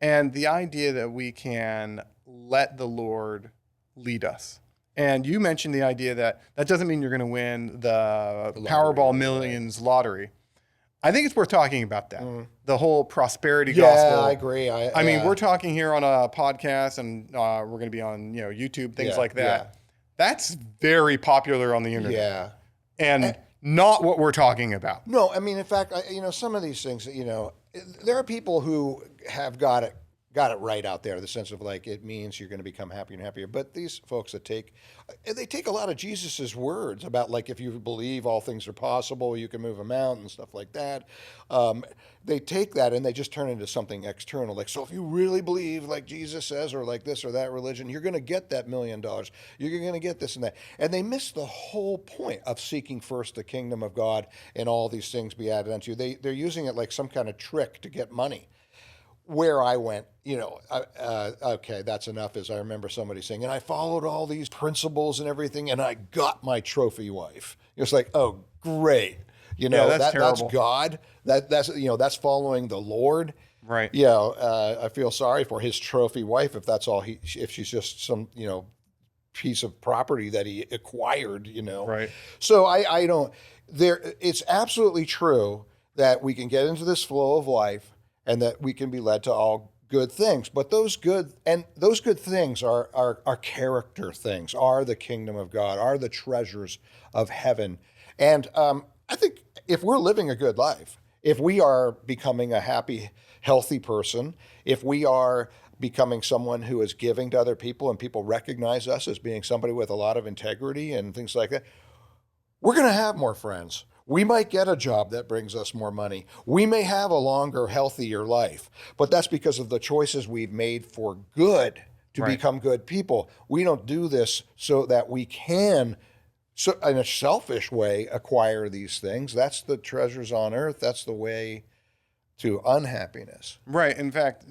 And the idea that we can let the Lord lead us. And you mentioned the idea that that doesn't mean you're going to win the The lottery, Powerball right? Millions lottery. I think it's worth talking about that. The whole prosperity Yeah, I gospel. agree. I mean, Yeah, we're talking here on a podcast, and we're going to be on YouTube, things yeah, like yeah, that. That's very popular on the internet, yeah. and not what we're talking about. No, I mean, in fact, some of these things, there are people who have got it right out there. The sense of like it means you're going to become happier and happier. But these folks that they take a lot of Jesus's words about like if you believe all things are possible, you can move a mountain, stuff like that. They take that and they just turn it into something external. Like, so if you really believe like Jesus says, or like this or that religion, you're going to get that $1,000,000. You're going to get this and that. And they miss the whole point of seeking first the kingdom of God and all these things be added unto you. They're using it like some kind of trick to get money. Where I went, okay, that's enough. As I remember somebody saying, and I followed all these principles and everything, and I got my trophy wife. It's like, oh, great. Yeah, that's That's terrible. God. That's following the Lord. Right. I feel sorry for his trophy wife if that's all if she's just some piece of property that he acquired. Right. So I don't. It's absolutely true that we can get into this flow of life and that we can be led to all good things. But those good things are character things, are the kingdom of God, are the treasures of heaven. And I think if we're living a good life, if we are becoming a happy, healthy person, if we are becoming someone who is giving to other people and people recognize us as being somebody with a lot of integrity and things like that, we're going to have more friends. We might get a job that brings us more money. We may have a longer, healthier life, but that's because of the choices we've made for good to Right. become good people. We don't do this so that we can, so in a selfish way, acquire these things. That's the treasures on earth. That's the way to unhappiness. Right. In fact,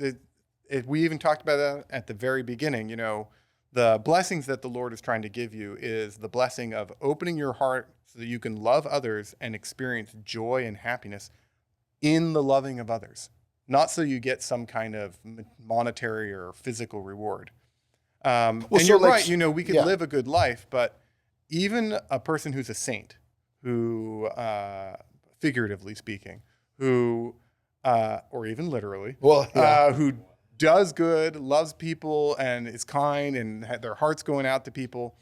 we even talked about that at the very beginning. The blessings that the Lord is trying to give you is the blessing of opening your heart so that you can love others and experience joy and happiness in the loving of others, not so you get some kind of monetary or physical reward. And so you're like- right. We could yeah. live a good life, but even a person who's a saint, who, figuratively speaking, who, or even literally, Well, yeah. who does good, loves people, and is kind, and their heart's going out to people,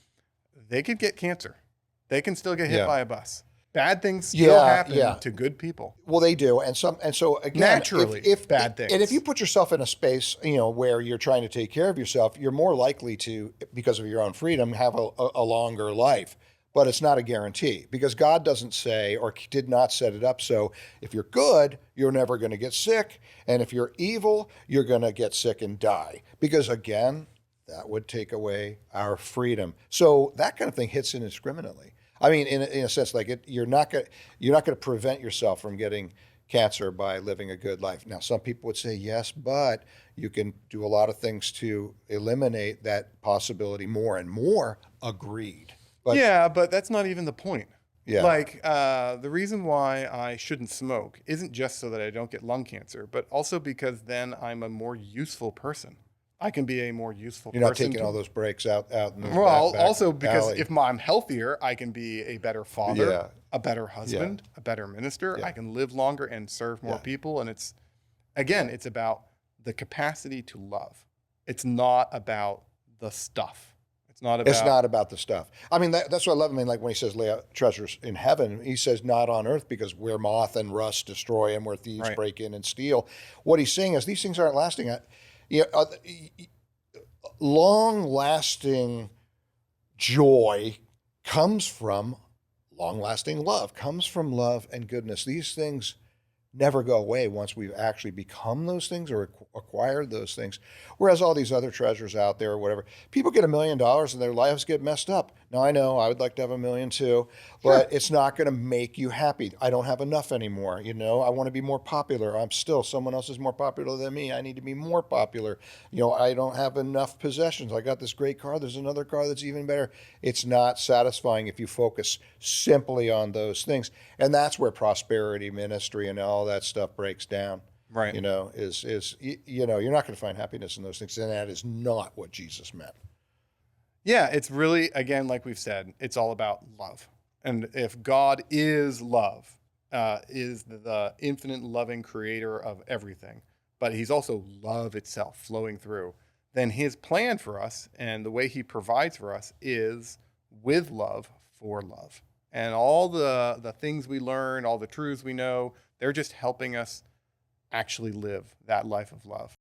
they could get cancer. They can still get hit Yeah. by a bus. Bad things still Yeah, happen yeah. to good people. Well, they do, and so again, Naturally, if bad things. and if you put yourself in a space, where you're trying to take care of yourself, you're more likely to, because of your own freedom, have a longer life. But it's not a guarantee because God doesn't say or did not set it up so if you're good, you're never going to get sick, and if you're evil, you're going to get sick and die. Because again, that would take away our freedom. So that kind of thing hits indiscriminately. I mean, in a sense, like you're not going to prevent yourself from getting cancer by living a good life. Now, some people would say yes, but you can do a lot of things to eliminate that possibility more and more. Agreed. But yeah, but that's not even the point. Yeah. Like, the reason why I shouldn't smoke isn't just so that I don't get lung cancer, but also because then I'm a more useful person. I can be a more useful you're not person. taking all those breaks out in the Well, back also because alley. if I'm healthier, I can be a better father, Yeah. a better husband, a better minister. Yeah. I can live longer and serve more Yeah. people. And it's about the capacity to love. It's not about the stuff. It's not about the stuff. I mean, that's what I love. I mean, like when he says lay out treasures in heaven, he says not on earth because where moth and rust destroy and where thieves Right. break in and steal. What he's saying is these things aren't lasting. Long-lasting joy comes from long-lasting love, comes from love and goodness. These things never go away once we've actually become those things or acquired those things. Whereas all these other treasures out there or whatever, people get $1 million and their lives get messed up. Now, I know I would like to have $1 million too, but it's not going to make you happy. I don't have enough anymore. I want to be more popular. I'm still, someone else is more popular than me. I need to be more popular. I don't have enough possessions. I got this great car. There's another car that's even better. It's not satisfying if you focus simply on those things. And that's where prosperity ministry and all that stuff breaks down. Right. You're not going to find happiness in those things, and that is not what Jesus meant. Yeah, it's really, again, like we've said, it's all about love. And if God is love, is the infinite loving creator of everything, but he's also love itself flowing through, then his plan for us and the way he provides for us is with love for love. And all the things we learn, all the truths we know, they're just helping us actually live that life of love.